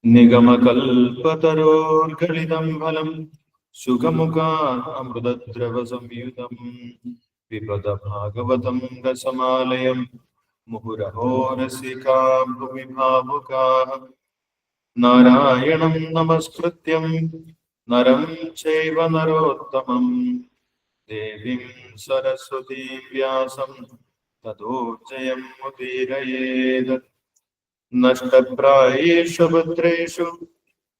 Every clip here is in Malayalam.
നിഗമകൽപതരോർഗളിതം ഫലം സുഖമുഖാത് അമൃതദ്രവ സംയുതം പിബത ഭാഗവതം രസമാലയം മുഹുരഹോ രസികാ ഭുവി ഭാവുകാഃ നാരായണം നമസ്കൃത്യം നരം ചൈവ നരോത്തമം ദേവീം സരസ്വതീം വ്യാസം തതോ ജയം മുദീരയേത്. നഷ്ടപ്രായേഷു ഭദ്രേഷു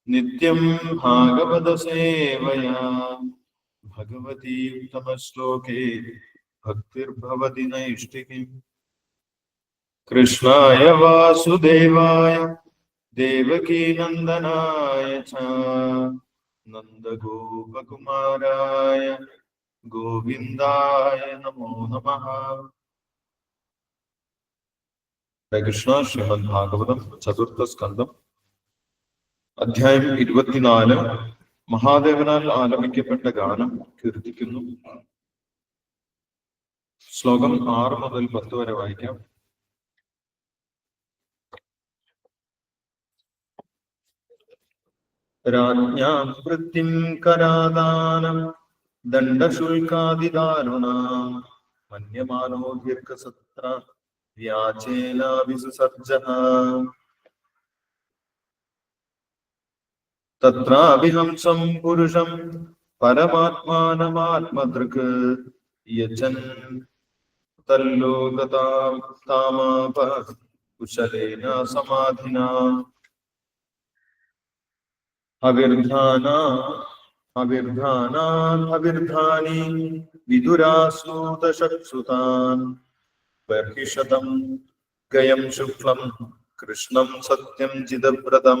നിത്യം ഭാഗവത സേവയാ ഭഗവതി ഉത്തമശ്ലോകേ ഭക്തിർഭവതി നൈഷ്ഠികീം. കൃഷ്ണായ വാസുദേവായ ദേവകീ നന്ദനായ ച നന്ദഗോപകുമാരായ ഗോവിന്ദായ നമോ നമഃ. കൃഷ്ണ ശ്രീമദ് ഭാഗവതം ചതുർത്ഥ സ്കന്ധം അധ്യായം 24 മഹാദേവനാൽ ആലപിക്കപ്പെട്ട ഗാനം കീർത്തിക്കുന്നു. ശ്ലോകം 6 മുതൽ 10 വരെ വായിക്കാം. രാജ്ഞാം വൃത്തിം കരാദാനം ദണ്ഡശുൽകാദിദാരുണാം മന്യമാനോ ദീർഘസത്ര വ്യാചേനാവിസുസർജഃ. തത്രാവിഹംസം പുരുഷം പരമാത്മാനമാത്മദൃക് യജൻ തല്ലോകതാം താമാപ കുശലേന സമാധിനാ. അവിർധാനി വിദുരാസൂതശുതാൻ ബർഹിഷതം ഗയം ശുക്ലം കൃഷ്ണം സത്യം ജിതവ്രതം.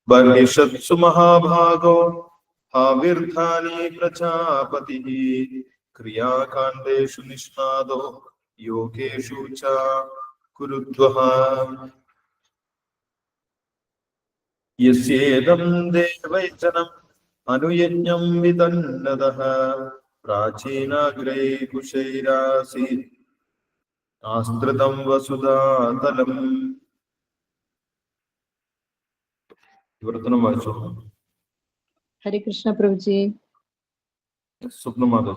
ബർഹിഷത്സു മഹാഭാഗോ ആവിർധാനി പ്രജാപതിഃ ക്രിയാകാണ്ഡേഷു നിഷ്ണാദോ യോഗേഷു ച കുരുദ്വഃ. യസ്യേദം ദേവൈജനം അനുയജ്ഞം വിതന്നതഃ പ്രാചീനാഗ്രേ കുശൈരാസീത് ആസ്ത്രിതം വസുധാതലം. വിവർത്തനം വായിച്ചു. ഹരേ കൃഷ്ണ പ്രഭുജി. സ്വപ്നമാത.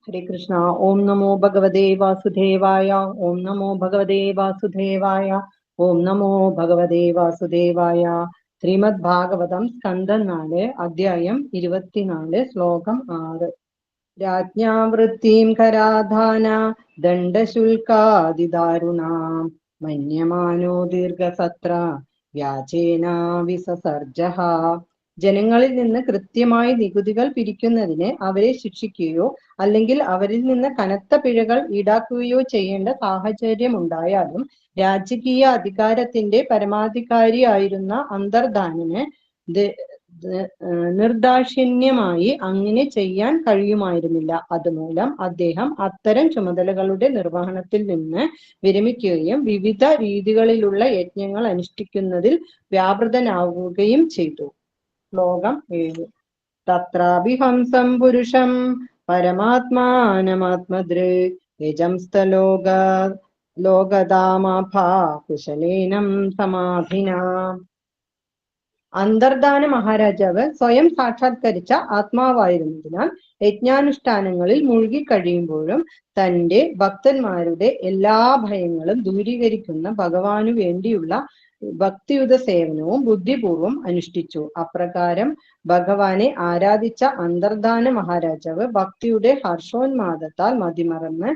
ഹരേ കൃഷ്ണ. ഓം നമോ ഭഗവതേ വാസുദേവായ. ഓം നമോ ഭഗവതേ വാസുദേവായ. ഓം നമോ ഭഗവതേ വാസുദേവായ. ശ്രീമദ് ഭാഗവതം സ്കന്ധം 4 അധ്യായം 24 ശ്ലോകം 6. രാജ്ഞാവൃത്തിം കരാധാന ദണ്ഡശുൽകാദിദാരുണാം മന്യമാനോ ദീർഘസത്ര വ്യാചേന വിസസർജഃ. ജനങ്ങളിൽ നിന്ന് കൃത്യമായി നികുതികൾ പിരിക്കുന്നതിന് അവരെ ശിക്ഷിക്കുകയോ അല്ലെങ്കിൽ അവരിൽ നിന്ന് കനത്ത പിഴകൾ ഈടാക്കുകയോ ചെയ്യേണ്ട സാഹചര്യം ഉണ്ടായാലും രാജകീയ അധികാരത്തിന്റെ പരമാധികാരിയായിരുന്ന അന്തർധാനന് നിർദാക്ഷിണ്യമായി അങ്ങനെ ചെയ്യാൻ കഴിയുമായിരുന്നില്ല. അതുമൂലം അദ്ദേഹം അത്തരം ചുമതലകളുടെ നിർവഹണത്തിൽ നിന്ന് വിരമിക്കുകയും വിവിധ രീതികളിലുള്ള യജ്ഞങ്ങൾ അനുഷ്ഠിക്കുന്നതിൽ വ്യാപൃതനാവുകയും ചെയ്തു. ശ്ലോകം 7. തത്രാഭിഹംസം പുരുഷം പരമാത്മാനമാത്മദൃക് യജംസ്തലോകദാമാഭാ കുശലേനം സമാധിനാ. അന്തർധാന മഹാരാജാവ് സ്വയം സാക്ഷാത്കരിച്ച ആത്മാവായിരുന്നതിനാൽ യജ്ഞാനുഷ്ഠാനങ്ങളിൽ മുഴുകിക്കഴിയുമ്പോഴും തന്റെ ഭക്തന്മാരുടെ എല്ലാ ഭയങ്ങളും ദൂരീകരിക്കുന്ന ഭഗവാനു വേണ്ടിയുള്ള ഭക്തിയുത സേവനവും ബുദ്ധിപൂർവം അനുഷ്ഠിച്ചു. അപ്രകാരം ഭഗവാനെ ആരാധിച്ച അന്തർധാന മഹാരാജാവ് ഭക്തിയുടെ ഹർഷോന്മാദത്താൽ മതിമറന്ന്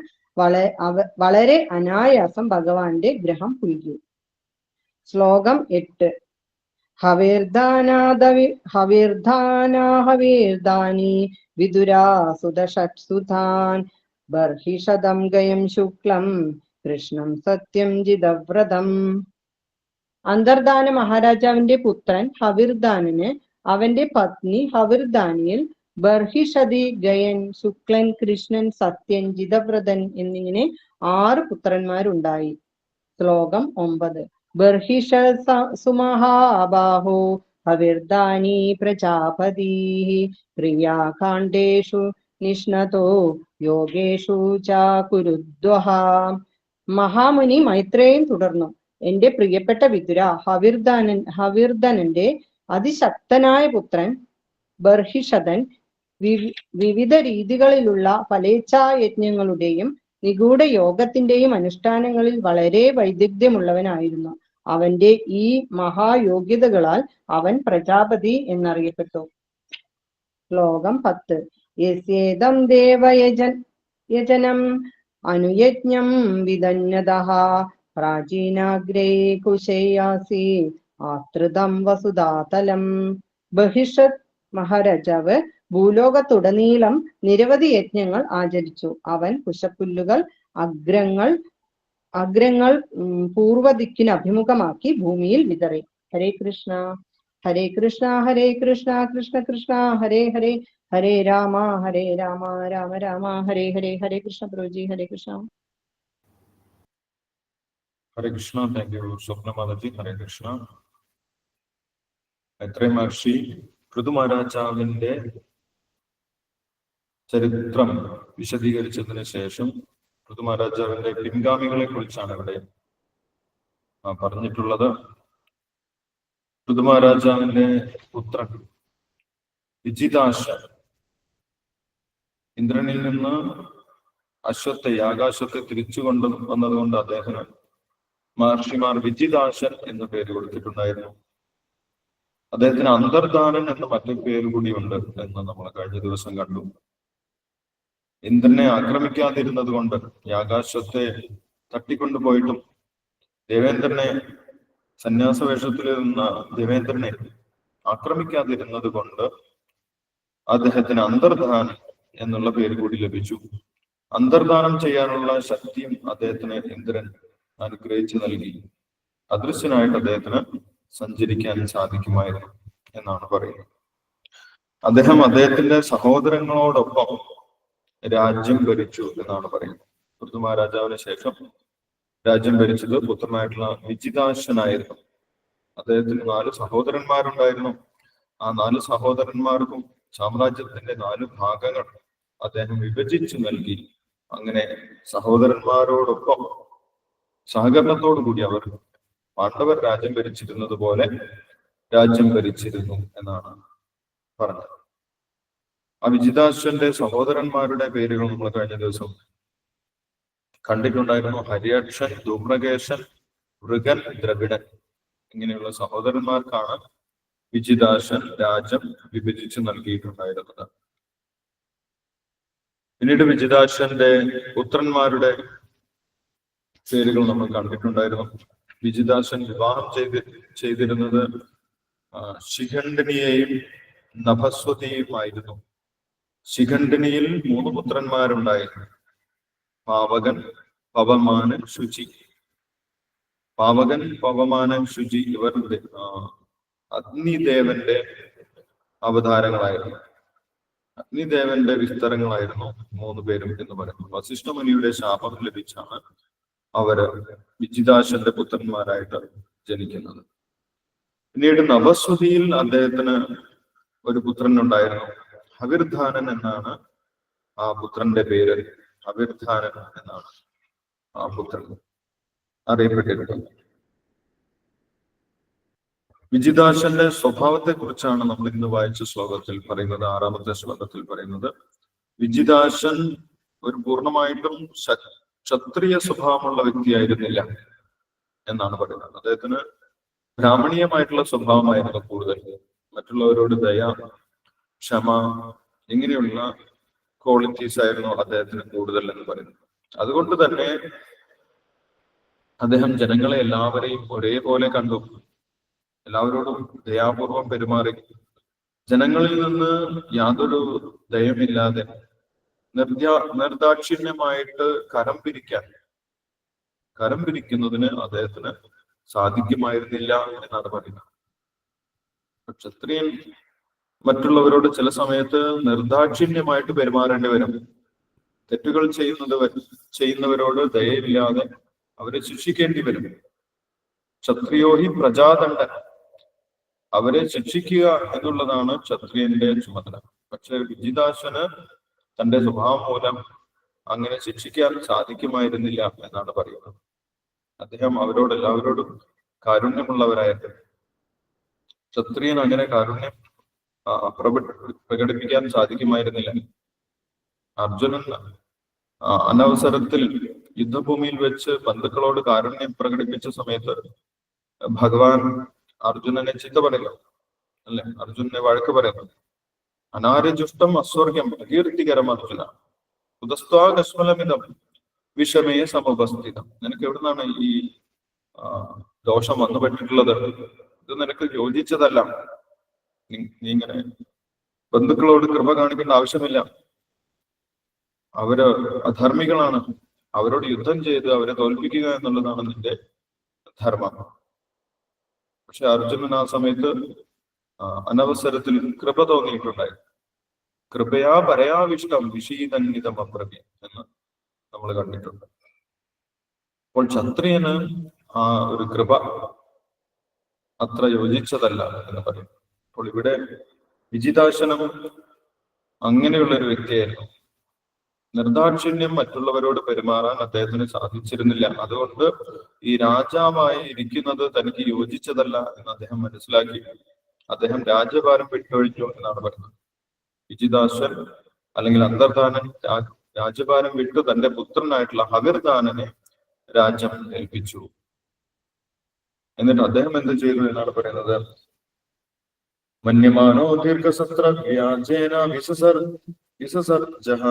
വളരെ അനായാസം ഭഗവാന്റെ ഗ്രഹം പുൽകി. ശ്ലോകം 8. ഹവിർധാനി വിദുരാസുതഷട്സുതാൻ ബർഹിഷദം ഗയം ശുക്ലം കൃഷ്ണം സത്യം ജിതവ്രതം. അന്തർധാന മഹാരാജാവിന്റെ പുത്രൻ ഹവിർധാനന് അവന്റെ പത്നി ഹവിർധാനിയിൽ ബർഹിഷതി, ഗയൻ, ശുക്ലൻ, കൃഷ്ണൻ, സത്യൻ, ജിതവ്രതൻ എന്നിങ്ങനെ 6 പുത്രന്മാരുണ്ടായി. ശ്ലോകം 9. ബർഹിഷ സുമഹാബാഹോ ഹവിർധാനി പ്രജാപതി ക്രിയാകാണ്ഡേഷു നിഷ്ണതോ യോഗേഷു ച കുരുദ്വഃ. മഹാമുനി മൈത്രേയൻ തുടർന്നു. എന്റെ പ്രിയപ്പെട്ട വിതുര, ഹവിർധനന്റെ അതിശക്തനായ പുത്രൻ ബർഹിഷദൻ വിവിധ രീതികളിലുള്ള ഫലേച്ഛായജ്ഞങ്ങളുടെയും നിഗൂഢ യോഗത്തിന്റെയും അനുഷ്ഠാനങ്ങളിൽ വളരെ വൈദഗ്ധ്യമുള്ളവനായിരുന്നു. അവന്റെ ഈ മഹായോഗ്യതകളാൽ അവൻ പ്രജാപതി എന്നറിയപ്പെട്ടു. ശ്ലോകം 10. യസ്യേദം ദേവയജനം അനുയജ്ഞം വിദന്യതഃ പ്രാചീനാഗ്രേ കുശേയാസി ആസ്തൃതം വസുധാതലം. ബഹിഷത് മഹാരാജാവ് ഭൂലോകത്തുടനീളം നിരവധി യജ്ഞങ്ങൾ ആചരിച്ചു. അവൻ കുശപ്പുല്ലുകൾ അഗ്രങ്ങൾ പൂർവദിക്കിന് അഭിമുഖമാക്കി ഭൂമിയിൽ വിതറി. ഹരേ കൃഷ്ണ ഹരേ കൃഷ്ണ ഹരേ കൃഷ്ണ കൃഷ്ണ കൃഷ്ണ ഹരേ ഹരേ, ഹരേ രാമ രാമ രാമ ഹരേ ഹരേ. ഹരേ കൃഷ്ണ പ്രഭുജി, ഹരേ കൃഷ്ണ. ഹരേ കൃഷ്ണ. Thank you Swapnamalaji. ഹരേ കൃഷ്ണ. മൈത്രേയ മഹർഷി പൃഥു മഹാരാജാവിന്റെ ചരിത്രം വിശദീകരിച്ചതിന് ശേഷം പൃഥു മഹാരാജാവിന്റെ പിൻഗാമികളെ കുറിച്ചാണ് ഇവിടെ പറഞ്ഞിട്ടുള്ളത്. പൃഥു മഹാരാജാവിന്റെ പുത്രൻ വിജിതാശൻ ഇന്ദ്രനിൽ നിന്ന് ആകാശത്തെ തിരിച്ചു വന്നതുകൊണ്ട് അദ്ദേഹം മഹർഷിമാർ വിജിതാശൻ എന്ന പേര് കൊടുത്തിട്ടുണ്ടായിരുന്നു. അദ്ദേഹത്തിന് അന്തർധാനൻ എന്ന മറ്റൊരു പേര് കൂടിയുണ്ട് എന്ന് നമ്മൾ കഴിഞ്ഞ ദിവസം കണ്ടു. ഇന്ദ്രനെ ആക്രമിക്കാതിരുന്നത് കൊണ്ട്, ആകാശത്തെ തട്ടിക്കൊണ്ടുപോയിട്ടും ദേവേന്ദ്രനെ, സന്യാസ വേഷത്തിലിരുന്ന ദേവേന്ദ്രനെ ആക്രമിക്കാതിരുന്നത് കൊണ്ട് അദ്ദേഹത്തിന് അന്തർധാനൻ എന്നുള്ള പേര് കൂടി ലഭിച്ചു. അന്തർധാനം ചെയ്യാനുള്ള ശക്തിയും അദ്ദേഹത്തിന് ഇന്ദ്രൻ അനുഗ്രഹിച്ചു നൽകി. അദൃശ്യനായിട്ട് അദ്ദേഹത്തിന് സഞ്ചരിക്കാൻ സാധിക്കുമായിരുന്നു എന്നാണ് പറയുന്നത്. അദ്ദേഹത്തിന്റെ സഹോദരങ്ങളോടൊപ്പം രാജ്യം ഭരിച്ചു എന്നാണ് പറയുന്നത്. പൃഥു മഹാരാജാവിന് ശേഷം രാജ്യം ഭരിച്ചത് പുത്രനായിട്ടുള്ള വിജിതാശനായിരുന്നു. അദ്ദേഹത്തിന് 4 സഹോദരന്മാരുണ്ടായിരുന്നു. ആ 4 സഹോദരന്മാർക്കും സാമ്രാജ്യത്തിന്റെ 4 ഭാഗങ്ങൾ അദ്ദേഹം വിഭജിച്ചു നൽകി. അങ്ങനെ സഹോദരന്മാരോടൊപ്പം സഹകരണത്തോടു കൂടി അവർ പാണ്ഡവർ രാജ്യം ഭരിച്ചിരുന്നത് പോലെ രാജ്യം ഭരിച്ചിരുന്നു എന്നാണ് പറഞ്ഞത്. ആ വിജിതാശ്വന്റെ സഹോദരന്മാരുടെ പേരുകൾ നമ്മൾ കഴിഞ്ഞ ദിവസം കണ്ടിട്ടുണ്ടായിരുന്നു. ഹരിയക്ഷൻ, ധൂമ്രകേശൻ, മൃഗൻ, ദ്രവിഡൻ ഇങ്ങനെയുള്ള സഹോദരന്മാർക്കാണ് വിജിതാശൻ രാജ്യം വിഭജിച്ച് നൽകിയിട്ടുണ്ടായിരുന്നത്. പിന്നീട് വിജിതാശന്റെ പുത്രന്മാരുടെ പേരുകൾ നമ്മൾ കണ്ടിട്ടുണ്ടായിരുന്നു. വിജിതാശൻ വിവാഹം ചെയ്തിരുന്നത് ശിഖണ്ഡിനിയെയും നഭസ്വതിയുമായിരുന്നു. ശിഖണ്ഡിനിയിൽ 3 പുത്രന്മാരുണ്ടായിരുന്നു. പാവകൻ, പവമാനൻ, ശുചി. പാവകൻ, പവമാനൻ, ശുചി ഇവർ അഗ്നിദേവന്റെ അവതാരങ്ങളായിരുന്നു. അഗ്നിദേവന്റെ വിസ്തരങ്ങളായിരുന്നു 3 പേരും എന്ന് പറയുന്നു. വസിഷ്ഠമുനിയുടെ ശാപം ലഭിച്ചാണ് അവര് വിജിതാശന്റെ പുത്രന്മാരായിട്ട് ജനിക്കുന്നത്. പിന്നീട് നഭസ്വതിയിൽ അദ്ദേഹത്തിന് ഒരു പുത്രൻ ഉണ്ടായിരുന്നു. ഹവിർധാനൻ എന്നാണ് ആ പുത്രന്റെ പേര്. ഹവിർധാനൻ എന്നാണ് ആ പുത്രൻ അറിയപ്പെട്ടിരുന്നത്. വിജിതാശന്റെ സ്വഭാവത്തെ കുറിച്ചാണ് നമ്മൾ ഇന്ന് വായിച്ച ശ്ലോകത്തിൽ പറയുന്നത്. 6ാമത്തെ ശ്ലോകത്തിൽ പറയുന്നത്, വിജിതാശൻ ഒരു പൂർണ്ണമായിട്ടും ക്ഷത്രിയ സ്വഭാവമുള്ള വ്യക്തിയായിരുന്നില്ല എന്നാണ് പറയുന്നത്. അദ്ദേഹത്തിന് ബ്രാഹ്മണീയമായിട്ടുള്ള സ്വഭാവമായിരുന്നു കൂടുതൽ. മറ്റുള്ളവരോട് ദയ, ക്ഷമ ഇങ്ങനെയുള്ള ക്വാളിറ്റീസ് ആയിരുന്നു അദ്ദേഹത്തിന് കൂടുതൽ എന്ന് പറയുന്നത്. അതുകൊണ്ട് തന്നെ അദ്ദേഹം ജനങ്ങളെ എല്ലാവരെയും ഒരേപോലെ കണ്ടു, എല്ലാവരോടും ദയാപൂർവം പെരുമാറി. ജനങ്ങളിൽ നിന്ന് യാതൊരു ദയമില്ലാതെ നിർദാക്ഷിണ്യമായിട്ട് കരം പിരിക്കുന്നതിന് അദ്ദേഹത്തിന് സാധിക്കുമായിരുന്നില്ല എന്നാണ് പറയുന്നത്. ക്ഷത്രിയൻ മറ്റുള്ളവരോട് ചില സമയത്ത് നിർദാക്ഷിണ്യമായിട്ട് പെരുമാറേണ്ടി വരും. തെറ്റുകൾ ചെയ്യുന്നവരോട് ദയയില്ലാതെ അവരെ ശിക്ഷിക്കേണ്ടി വരും. ക്ഷത്രിയോഹി പ്രജാദണ്ഡൻ, അവരെ ശിക്ഷിക്കുക എന്നുള്ളതാണ് ക്ഷത്രിയന്റെ ചുമതല. പക്ഷെ വിജിതാശന് തന്റെ സ്വഭാവം മൂലം അങ്ങനെ ശിക്ഷിക്കാൻ സാധിക്കുമായിരുന്നില്ല എന്നാണ് പറയുന്നത്. അദ്ദേഹം എല്ലാവരോടും കാരുണ്യമുള്ളവരായിരുന്നു. ക്ഷത്രിയൻ അങ്ങനെ കാരുണ്യം പ്രകടിപ്പിക്കാൻ സാധിക്കുമായിരുന്നില്ല. അർജുനൻ അനവസരത്തിൽ യുദ്ധഭൂമിയിൽ വെച്ച് ബന്ധുക്കളോട് കാരുണ്യം പ്രകടിപ്പിച്ച സമയത്ത് ഭഗവാൻ അർജുനനെ ചീത്ത പറയുക, അല്ലെ, അർജുനനെ വഴക്ക് പറയുന്നു. അനാര്യജുഷ്ടം അസ്വർഗ്യം അകീർത്തികരം അർജുന ഉദസ്ത്വാകസ്മലമിതം വിഷമേ സമുപസ്ഥിതം. നിനക്ക് എവിടുന്നാണ് ഈ ദോഷം വന്നു പറ്റിയിട്ടുള്ളത്? ഇത് നിനക്ക് യോജിച്ചതല്ല. നീ ഇങ്ങനെ ബന്ധുക്കളോട് കൃപ കാണിക്കേണ്ട ആവശ്യമില്ല. അവര് അധർമ്മികളാണ്. അവരോട് യുദ്ധം ചെയ്ത് അവരെ തോൽപ്പിക്കുക എന്നുള്ളതാണ് നിന്റെ ധർമ്മം. പക്ഷെ അർജുനൻ ആ സമയത്ത് അനവസരത്തിൽ കൃപ തോന്നിയിട്ടുണ്ടായി. കൃപയാ പരയാവിഷ്ടം വിഷീതന്നിതം അപ്രവ്യം എന്ന് നമ്മൾ കണ്ടിട്ടുണ്ട്. അപ്പോൾ ക്ഷത്രിയന് ആ ഒരു കൃപ അത്ര യോജിച്ചതല്ല എന്ന് പറയും. അപ്പോൾ ഇവിടെ വിജിതാശനം അങ്ങനെയുള്ള ഒരു വ്യക്തിയായിരുന്നു. നിർദാക്ഷിണ്യം മറ്റുള്ളവരോട് പെരുമാറാൻ അദ്ദേഹത്തിന് സാധിച്ചിരുന്നില്ല. അതുകൊണ്ട് ഈ രാജാവായി ഇരിക്കുന്നത് തനിക്ക് യോജിച്ചതല്ല എന്ന് അദ്ദേഹം മനസ്സിലാക്കി അദ്ദേഹം രാജ്യഭാരം വിട്ടൊഴിഞ്ഞു എന്നാണ് പറയുന്നത്. വിജിതാശ്വൻ അല്ലെങ്കിൽ അന്തർധാനൻ രാജ്യഭാരം വിട്ടു തന്റെ പുത്രനായിട്ടുള്ള ഹവിർദാനനെ രാജ്യം ഏൽപ്പിച്ചു. എന്നിട്ട് അദ്ദേഹം എന്ത് ചെയ്തു എന്നാണ് പറയുന്നത്. മന്യമാനോ ദീർഘസത്ര വ്യാജേന വിസസർജഹ.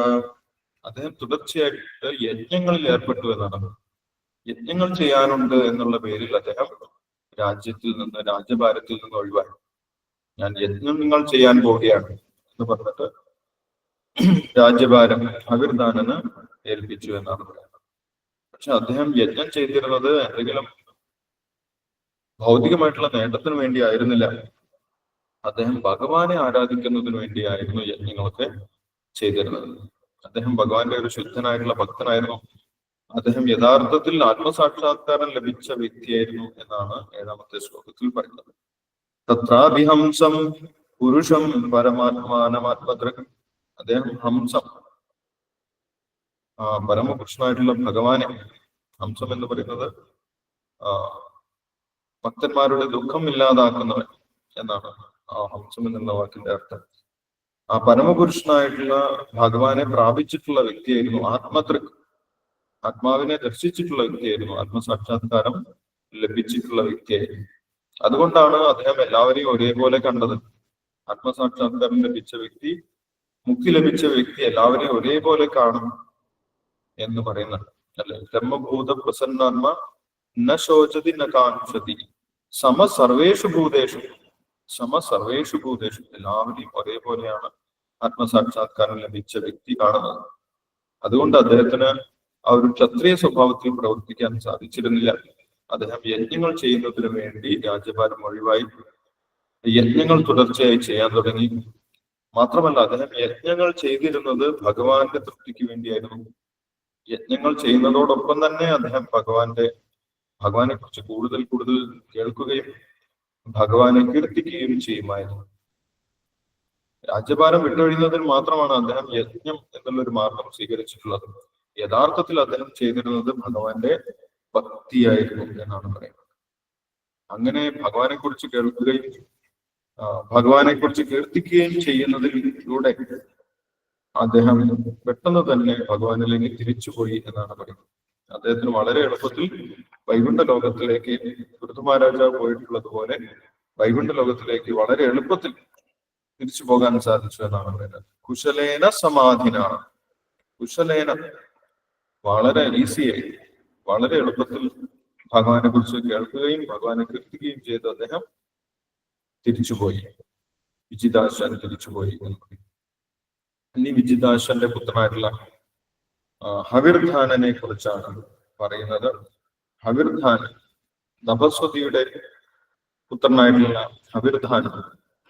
അദ്ദേഹം തുടർച്ചയായിട്ട് യജ്ഞങ്ങളിൽ ഏർപ്പെട്ടു എന്നാണ്. യജ്ഞങ്ങൾ ചെയ്യാനുണ്ട് എന്നുള്ള പേരിൽ അദ്ദേഹം രാജ്യഭാരത്തിൽ നിന്ന് ഒഴിവായി. ഞാൻ യജ്ഞങ്ങൾ ചെയ്യാൻ പോവുകയാണ് എന്ന് പറഞ്ഞിട്ട് രാജ്യഭാരം ഹവിർദാനന് ഏൽപ്പിച്ചു എന്നാണ് പറയുന്നത്. പക്ഷെ അദ്ദേഹം യജ്ഞം ചെയ്തിരുന്നത് എന്തെങ്കിലും ഭൗതികമായിട്ടുള്ള നേട്ടത്തിന് വേണ്ടി ആയിരുന്നില്ല. അദ്ദേഹം ഭഗവാനെ ആരാധിക്കുന്നതിന് വേണ്ടിയായിരുന്നു യജ്ഞങ്ങളൊക്കെ ചെയ്തിരുന്നത്. അദ്ദേഹം ഭഗവാന്റെ ഒരു ശുദ്ധനായിട്ടുള്ള ഭക്തനായിരുന്നു. അദ്ദേഹം യഥാർത്ഥത്തിൽ ആത്മസാക്ഷാത്കാരം ലഭിച്ച വ്യക്തിയായിരുന്നു എന്നാണ് 7ാമത്തെ ശ്ലോകത്തിൽ പറയുന്നത്. തത്രാഭിഹംസം പുരുഷം പരമാത്മാനമാത്മദ്രകം. അദ്ദേഹം ഹംസം, പരമപുരുഷനായിട്ടുള്ള ഭഗവാനെ, ഹംസം എന്ന് പറയുന്നത് ഭക്തന്മാരുടെ ദുഃഖം ഇല്ലാതാക്കുന്നവൻ എന്നാണ് ആ ഹംസം എന്നുള്ള വാക്കിന്റെ അർത്ഥം. ആ പരമപുരുഷനായിട്ടുള്ള ഭഗവാനെ പ്രാപിച്ചിട്ടുള്ള വ്യക്തിയായിരുന്നു. ആത്മാവിനെ ദർശിച്ചിട്ടുള്ള വ്യക്തിയായിരുന്നു. ആത്മസാക്ഷാത്കാരം ലഭിച്ചിട്ടുള്ള വ്യക്തിയായിരുന്നു. അതുകൊണ്ടാണ് അദ്ദേഹം എല്ലാവരെയും ഒരേപോലെ കണ്ടത്. ആത്മസാക്ഷാത്കാരം ലഭിച്ച വ്യക്തി, മുക്തി ലഭിച്ച വ്യക്തി എല്ലാവരെയും ഒരേപോലെ കാണും എന്ന് പറയുന്നത് അല്ലെ. ബ്രഹ്മഭൂത പ്രസന്നാത്മ ന ശോചതി ന കാംക്ഷതി സമ സർവേഷു ഭൂതേഷു. എല്ലാവരെയും ഒരേപോലെയാണ് ആത്മസാക്ഷാത്കാരം ലഭിച്ച വ്യക്തി കാണുന്നത്. അതുകൊണ്ട് അദ്ദേഹത്തിന് ആ ഒരു ക്ഷത്രിയ സ്വഭാവത്തിൽ പ്രവർത്തിക്കാൻ സാധിച്ചിരുന്നില്ല. അദ്ദേഹം യജ്ഞങ്ങൾ ചെയ്യുന്നതിന് വേണ്ടി രാജ്യഭാരം ഒഴിവായി യജ്ഞങ്ങൾ തുടർച്ചയായി ചെയ്യാൻ തുടങ്ങി. മാത്രമല്ല അദ്ദേഹം യജ്ഞങ്ങൾ ചെയ്തിരുന്നത് ഭഗവാന്റെ തൃപ്തിക്ക് വേണ്ടിയായിരുന്നു. യജ്ഞങ്ങൾ ചെയ്യുന്നതോടൊപ്പം തന്നെ അദ്ദേഹം ഭഗവാനെ കുറിച്ച് കൂടുതൽ കേൾക്കുകയും ഭഗവാനെ കീർത്തിക്കുകയും ചെയ്യുമായിരുന്നു. രാജ്യഭാരം വിട്ടൊഴിയുന്നതിന് മാത്രമാണ് അദ്ദേഹം യജ്ഞം എന്നുള്ളൊരു മാർഗം സ്വീകരിച്ചിട്ടുള്ളത്. യഥാർത്ഥത്തിൽ അദ്ദേഹം ചെയ്തിരുന്നത് ഭഗവാന്റെ ഭക്തിയായിരുന്നു എന്നാണ് പറയുന്നത്. അങ്ങനെ ഭഗവാനെ കുറിച്ച് കേൾക്കുകയും ഭഗവാനെ കുറിച്ച് കീർത്തിക്കുകയും ചെയ്യുന്നതിലൂടെ അദ്ദേഹം പെട്ടെന്ന് തന്നെ ഭഗവാനിലേക്ക് തിരിച്ചുപോയി എന്നാണ് പറയുന്നത്. അദ്ദേഹത്തിന് വളരെ എളുപ്പത്തിൽ വൈകുണ്ഠ ലോകത്തിലേക്ക് പൃഥ്വിരാജാവ് പോയിട്ടുള്ളത് പോലെ വൈകുണ്ഠ ലോകത്തിലേക്ക് വളരെ എളുപ്പത്തിൽ തിരിച്ചു പോകാൻ സാധിച്ചു എന്നാണ് പറയുന്നത്. കുശലേന സമാധിനാണ്. കുശലേന വളരെ ഈസിയായി വളരെ എളുപ്പത്തിൽ ഭഗവാനെ കുറിച്ച് കേൾക്കുകയും ഭഗവാനെ കീർത്തിക്കുകയും ചെയ്ത് അദ്ദേഹം തിരിച്ചുപോയി. വിജിതാശൻ തിരിച്ചുപോയി എന്ന് പറയും. ഇനി വിജിതാശന്റെ പുത്രനായിട്ടുള്ള ഹവിർധാനനെ കുറിച്ചാണ് പറയുന്നത്. ഹവിർധാനൻ നഭസ്വതിയുടെ പുത്രനായിട്ടുള്ള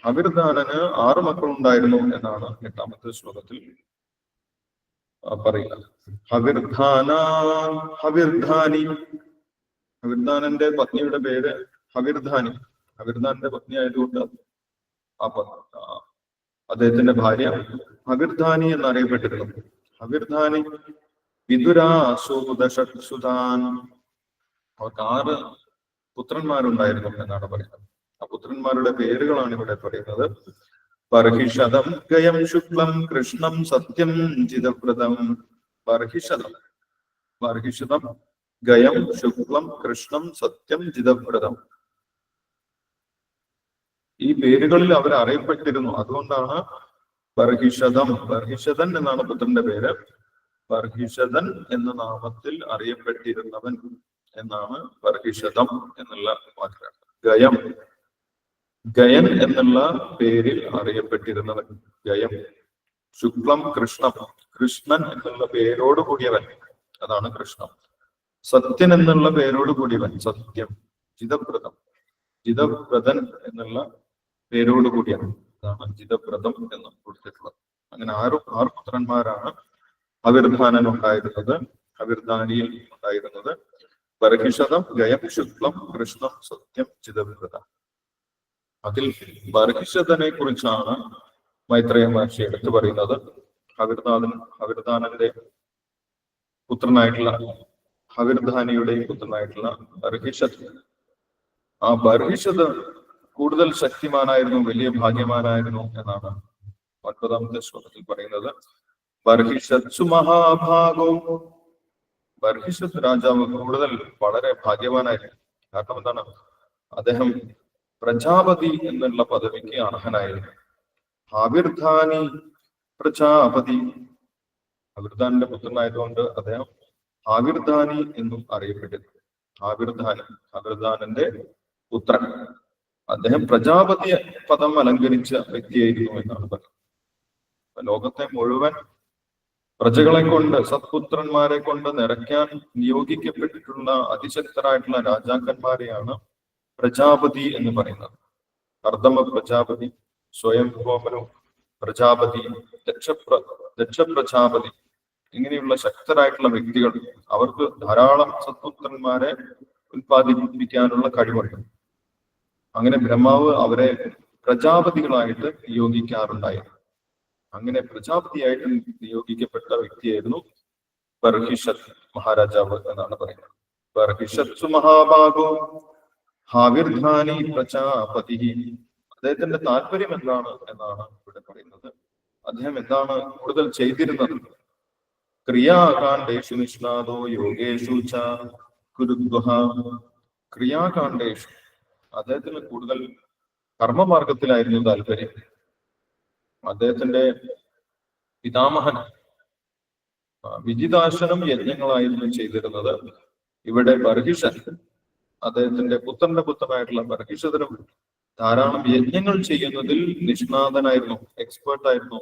ഹവിർധാനന് 6 മക്കളുണ്ടായിരുന്നു എന്നാണ് 8ാമത്തെ ശ്ലോകത്തിൽ പറയുന്നത്. ഹവിർധാനന്റെ പത്നിയുടെ പേര് ഹവിർധാനി. ഹവിർധാന്റെ പത്നി ആയതുകൊണ്ട് അദ്ദേഹത്തിന്റെ ഭാര്യ ഹവിർധാനി എന്നറിയപ്പെട്ടിരുന്നു. ഹവിർധാനി വിദുരാസൂദശുതാൻ അവർക്ക് 6 പുത്രന്മാരുണ്ടായിരുന്നു എന്നാണ് പറയുന്നത്. ആ പുത്രന്മാരുടെ പേരുകളാണ് ഇവിടെ പറയുന്നത്. ബർഹിഷദം ഗയം ശുക്ലം കൃഷ്ണം സത്യം ജിതവ്രതം. ബർഹിഷദം ഗയം ശുക്ലം കൃഷ്ണം സത്യം ജിതവ്രതം. ഈ പേരുകളിൽ അവർ അറിയപ്പെട്ടിരുന്നു. അതുകൊണ്ടാണ് ബർഹിഷദൻ എന്നാണ് പുത്രന്റെ പേര്. ബർഹിഷദൻ എന്ന നാമത്തിൽ അറിയപ്പെട്ടിരുന്നവൻ എന്നാണ് ബർഹിഷദം എന്നുള്ള വാക്കാണ്. ഗയൻ എന്നുള്ള പേരിൽ അറിയപ്പെട്ടിരുന്നവൻ ഗയം. ശുക്ലം കൃഷ്ണൻ എന്നുള്ള പേരോട് കൂടിയവൻ, അതാണ് കൃഷ്ണൻ. സത്യൻ എന്നുള്ള പേരോട് കൂടിയവൻ സത്യം. ജിതവ്രതൻ എന്നുള്ള പേരോട് കൂടിയവൻ, അതാണ് ജിതവ്രതം എന്ന് കൊടുത്തിട്ടുള്ളത്. അങ്ങനെ 6 പുത്രന്മാരാണ് അവിർധാനൻ ഉണ്ടായിരുന്നത്, അവിർധാനിയിൽ ഉണ്ടായിരുന്നത്. ബർഹിഷദം ഗയം ശുക്ലം കൃഷ്ണം സത്യം ജിതവ്രതം. അതിൽ ബർഹിഷദനെ കുറിച്ചാണ് മൈത്രേയ മഹർഷി എടുത്തു പറയുന്നത്. അവിർധാനന്റെ പുത്രനായിട്ടുള്ള അവിർധാനിയുടെയും പുത്രനായിട്ടുള്ള ബർഹിഷദ്. ആ ബർഹിഷദ് കൂടുതൽ ശക്തിമാനായിരുന്നു, വലിയ ഭാഗ്യമാനായിരുന്നു എന്നാണ് 9ാമത്തെ ശ്ലോകത്തിൽ പറയുന്നത്. ബർഹിഷത്സു മഹാഭാഗോ. ബർഹിഷദ് രാജാവ് വളരെ ഭാഗ്യവാനായിരുന്നു. കാരണം എന്താണ്? അദ്ദേഹം പ്രജാപതി എന്നുള്ള പദവിക്ക് അർഹനായിരുന്നു. അവിർധാനി പ്രജാപതി, അവിർധാനിന്റെ പുത്രനായതുകൊണ്ട് അദ്ദേഹം ആവിർധാനി എന്നും അറിയപ്പെട്ടിരുന്നു. അവിർധാനന്റെ പുത്രൻ. അദ്ദേഹം പ്രജാപതി പദം അലങ്കരിച്ച വ്യക്തിയായിരുന്നു എന്നാണ് പറയുന്നത്. ലോകത്തെ മുഴുവൻ പ്രജകളെ കൊണ്ട്, സത്പുത്രന്മാരെ കൊണ്ട് നിറയ്ക്കാൻ നിയോഗിക്കപ്പെട്ടിട്ടുള്ള അതിശക്തരായിട്ടുള്ള രാജാക്കന്മാരെയാണ് പ്രജാപതി എന്ന് പറയുന്നത്. കർദമ പ്രജാപതി, സ്വയംഭൂമനു പ്രജാപതി, ദക്ഷപ്രജാപതി, ഇങ്ങനെയുള്ള ശക്തരായിട്ടുള്ള വ്യക്തികൾ. അവർക്ക് ധാരാളം സത്പുത്രന്മാരെ ഉത്പാദിപ്പിക്കാനുള്ള കഴിവുണ്ട്. അങ്ങനെ ബ്രഹ്മാവ് അവരെ പ്രജാപതികളായിട്ട് നിയോഗിക്കാറുണ്ടായിരുന്നു. അങ്ങനെ പ്രജാപതിയായിട്ട് നിയോഗിക്കപ്പെട്ട വ്യക്തിയായിരുന്നു ബർഹിഷദ് മഹാരാജാവ് എന്നാണ് പറയുന്നത്. ബർഹിഷത്സു മഹാഭാഗോ ഹാവിർധാനി പ്രജാപതി. അദ്ദേഹത്തിന്റെ താല്പര്യം എന്താണ് എന്നാണ് ഇവിടെ പറയുന്നത്. അദ്ദേഹം എന്താണ് കൂടുതൽ ചെയ്തിരുന്നത്? ക്രിയാകാണ്ഡേഷു നിഷ്ണാദോ യോഗേഷു ച കുരുദ്വഹ. ക്രിയാകാണ്ഡേഷു, അദ്ദേഹത്തിന് കൂടുതൽ കർമ്മമാർഗത്തിലായിരുന്നു താല്പര്യം. അദ്ദേഹത്തിന്റെ പിതാമഹൻ വിജിതാശനം യജ്ഞങ്ങളായിരുന്നു ചെയ്തിരുന്നത്. ഇവിടെ ബർഹിഷൻ, അദ്ദേഹത്തിന്റെ പുത്രന്റെ പുത്രനായിട്ടുള്ള ബർഹിഷദനും ധാരാളം യജ്ഞങ്ങൾ ചെയ്യുന്നതിൽ നിഷ്ണാതനായിരുന്നു, എക്സ്പേർട്ടായിരുന്നു,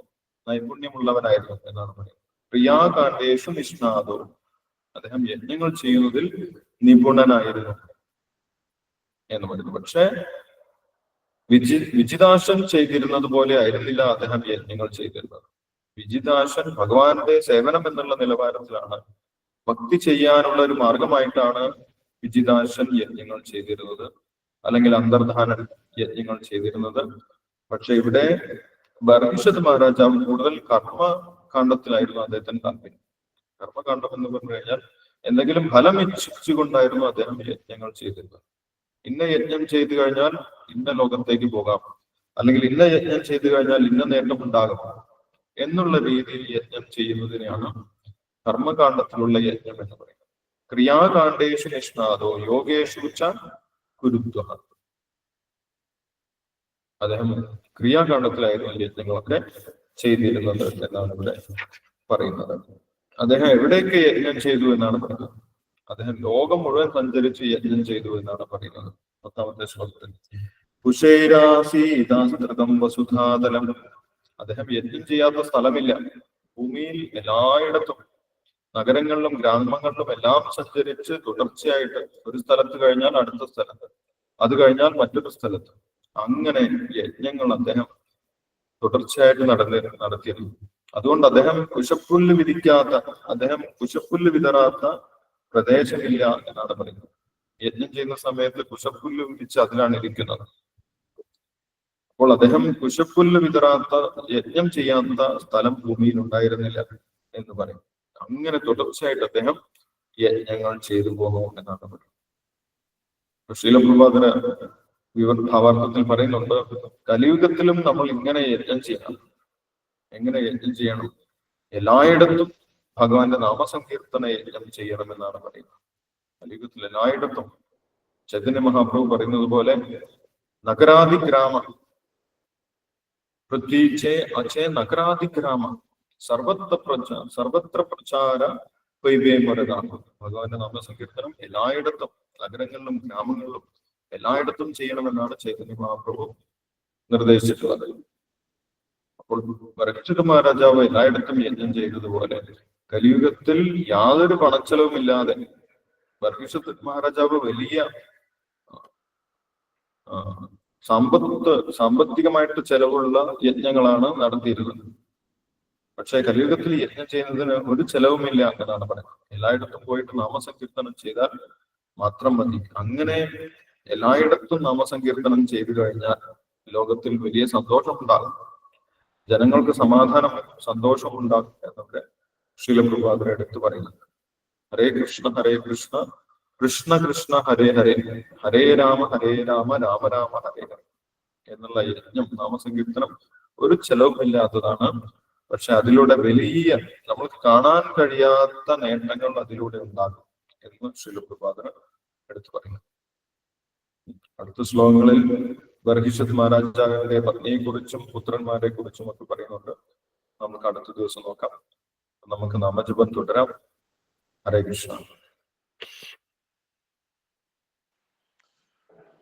നൈപുണ്യമുള്ളവനായിരുന്നു എന്നാണ് പറയുന്നത്. ക്രിയാകാണ്ഡേഷു നിഷ്ണാദോ, അദ്ദേഹം യജ്ഞങ്ങൾ ചെയ്യുന്നതിൽ നിപുണനായിരുന്നു എന്ന് പറയുന്നു. പക്ഷെ വിജിതാശൻ ചെയ്തിരുന്നത് പോലെ ആയിരുന്നില്ല അദ്ദേഹം യജ്ഞങ്ങൾ ചെയ്തിരുന്നത്. വിജിതാശൻ ഭഗവാന്റെ സേവനം എന്നുള്ള നിലവാരത്തിലാണ്, ഭക്തി ചെയ്യാനുള്ള ഒരു മാർഗമായിട്ടാണ് വിജിതാശൻ യജ്ഞങ്ങൾ ചെയ്തിരുന്നത്, അല്ലെങ്കിൽ അന്തർധാനൻ യജ്ഞങ്ങൾ ചെയ്തിരുന്നത്. പക്ഷെ ഇവിടെ ബർഹിഷദ് മഹാരാജാവ് കൂടുതൽ കർമ്മകാണ്ഡത്തിലായിരുന്നു അദ്ദേഹത്തിന് താല്പര്യം. കർമ്മകാണ്ഡം എന്ന് പറഞ്ഞു കഴിഞ്ഞാൽ എന്തെങ്കിലും ഫലം ഇച്ഛിച്ചുകൊണ്ടായിരുന്നു അദ്ദേഹം യജ്ഞങ്ങൾ ചെയ്തിരുന്നത്. ഇന്ന യജ്ഞം ചെയ്തു കഴിഞ്ഞാൽ ഇന്ന ലോകത്തേക്ക് പോകാം, അല്ലെങ്കിൽ ഇന്ന യജ്ഞം ചെയ്തു കഴിഞ്ഞാൽ ഇന്ന നേട്ടം ഉണ്ടാകും എന്നുള്ള രീതിയിൽ യജ്ഞം ചെയ്യുന്നതിനെയാണ് കർമ്മകാണ്ഡത്തിലുള്ള യജ്ഞം എന്ന് പറയുന്നത്. ക്രിയാകാണ്ഡേഷു നിഷ്ണാദോ യോഗേഷു ച കുരുദ്വഹ. അദ്ദേഹം ക്രിയാകാണ്ഡത്തിലായിരുന്നു യജ്ഞങ്ങളൊക്കെ ചെയ്തിരുന്നത് എന്നാണ് ഇവിടെ പറയുന്നത്. അദ്ദേഹം എവിടെയൊക്കെ യജ്ഞം ചെയ്തു എന്നാണ് പറയുന്നത്? അദ്ദേഹം ലോകം മുഴുവൻ സഞ്ചരിച്ച് യജ്ഞം ചെയ്തു എന്നാണ് പറയുന്നത് 10ാമത്തെ ശ്ലോകത്തിൽ. കുശേരാസീതാസ്തൃതം വസുധാതലം. അദ്ദേഹം യജ്ഞം ചെയ്യാത്ത സ്ഥലമില്ല. ഭൂമിയിൽ എല്ലായിടത്തും, നഗരങ്ങളിലും ഗ്രാമങ്ങളിലും എല്ലാം സഞ്ചരിച്ച് തുടർച്ചയായിട്ട് ഒരു സ്ഥലത്ത് കഴിഞ്ഞാൽ അടുത്ത സ്ഥലത്ത്, അത് കഴിഞ്ഞാൽ മറ്റൊരു സ്ഥലത്ത്, അങ്ങനെ യജ്ഞങ്ങൾ അദ്ദേഹം തുടർച്ചയായിട്ട് നടത്തിയിരുന്നു. അതുകൊണ്ട് അദ്ദേഹം കുശപ്പുല്ല് വിതറാത്ത പ്രദേശമില്ല എന്നാണ് പറയുന്നത്. യജ്ഞം ചെയ്യുന്ന സമയത്ത് കുശപ്പുല്ല് വിരിച്ച് അതിലാണ് ഇരിക്കുന്നത്. അപ്പോൾ അദ്ദേഹം കുശപ്പുല്ല് വിതറാത്ത, യജ്ഞം ചെയ്യാത്ത സ്ഥലം ഭൂമിയിൽ ഉണ്ടായിരുന്നില്ല എന്ന് പറയും. അങ്ങനെ തുടർച്ചയായിട്ട് അദ്ദേഹം യജ്ഞങ്ങൾ ചെയ്തു പോകും എന്നാണ് പറയുന്നത്. ശീലപ്രഭാതന ഭാവാർത്ഥത്തിൽ പറയുന്നുണ്ട്, കലിയുഗത്തിലും നമ്മൾ ഇങ്ങനെ യജ്ഞം ചെയ്യണം. എങ്ങനെ യജ്ഞം ചെയ്യണം? എല്ലായിടത്തും ഭഗവാന്റെ നാമസങ്കീർത്തന യജ്ഞം ചെയ്യണമെന്നാണ് പറയുന്നത്. കലിയുഗത്തിൽ എല്ലായിടത്തും ചൈതന്യ മഹാപ്രഭു പറയുന്നത് പോലെ നഗരാധിഗ്രാമ പൃഥ്വീചേ അചേ നഗരാധിഗ്രാമ സർവത്ര പ്രചാര വൈവേമരതാണ്. ഭഗവാന്റെ നാമസങ്കീർത്തനം എല്ലായിടത്തും, നഗരങ്ങളിലും ഗ്രാമങ്ങളിലും എല്ലായിടത്തും ചെയ്യണമെന്നാണ് ചൈതന്യ മഹാപ്രഭു നിർദ്ദേശിച്ചിട്ടുള്ളത്. അപ്പോൾ പരീക്ഷിത് മഹാരാജാവ് എല്ലായിടത്തും യജ്ഞം ചെയ്തതുപോലെ കലിയുഗത്തിൽ യാതൊരു പണച്ചെലവുമില്ലാതെ പരീക്ഷിത് മഹാരാജാവ് വലിയ സാമ്പത്തികമായിട്ട് ചെലവുള്ള യജ്ഞങ്ങളാണ് നടത്തിയിരുന്നത്. പക്ഷെ കലിയുഗത്തിൽ യജ്ഞം ചെയ്യുന്നതിന് ഒരു ചെലവുമില്ല എന്നാണ് പറയുന്നത്. എല്ലായിടത്തും പോയിട്ട് നാമസങ്കീർത്തനം ചെയ്താൽ മാത്രം മതി. അങ്ങനെ എല്ലായിടത്തും നാമസങ്കീർത്തനം ചെയ്തു കഴിഞ്ഞാൽ ലോകത്തിൽ വലിയ സന്തോഷം ഉണ്ടാകും, ജനങ്ങൾക്ക് സമാധാനം സന്തോഷം ഉണ്ടാകും എന്നൊക്കെ ശീലപ്രഭാതർ എടുത്തു പറയുന്നുണ്ട്. ഹരേ കൃഷ്ണ കൃഷ്ണ കൃഷ്ണ ഹരേ ഹരേ, ഹരേ രാമ രാമ രാമ ഹരേ ഹരേ എന്നുള്ള യജ്ഞം, നാമസങ്കീർത്തനം ഒരു ചെലവുമില്ലാത്തതാണ്. പക്ഷെ അതിലൂടെ വലിയ, നമുക്ക് കാണാൻ കഴിയാത്ത നേട്ടങ്ങൾ അതിലൂടെ ഉണ്ടാകും എന്ന് ശീലപ്രഭാതർ എടുത്തു പറയുന്നു. അടുത്ത ശ്ലോകങ്ങളിൽ ബർഹിഷത് മഹാരാജാവിന്റെ പത്നിയെ കുറിച്ചും പുത്രന്മാരെ കുറിച്ചും ഒക്കെ പറയുന്നുണ്ട്. നമുക്ക് അടുത്ത ദിവസം നോക്കാം. നമുക്ക് നാമജപം തുടരാം. ഹരേ കൃഷ്ണ.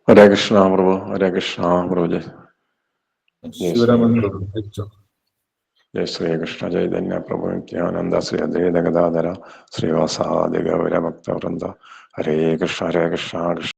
ഹരേ കൃഷ്ണ പ്രഭു. ഹരേ കൃഷ്ണ പ്രഭു. ശിവരാമൻ ജയ ശ്രീകൃഷ്ണ ചൈതന്യ പ്രഭു നിത്യാനന്ദ ശ്രീ അദ്വൈത ഗദാധര ശ്രീവാസാദി ഗൗര ഭക്തവൃന്ദ. ഹരേ കൃഷ്ണ കൃഷ്ണ.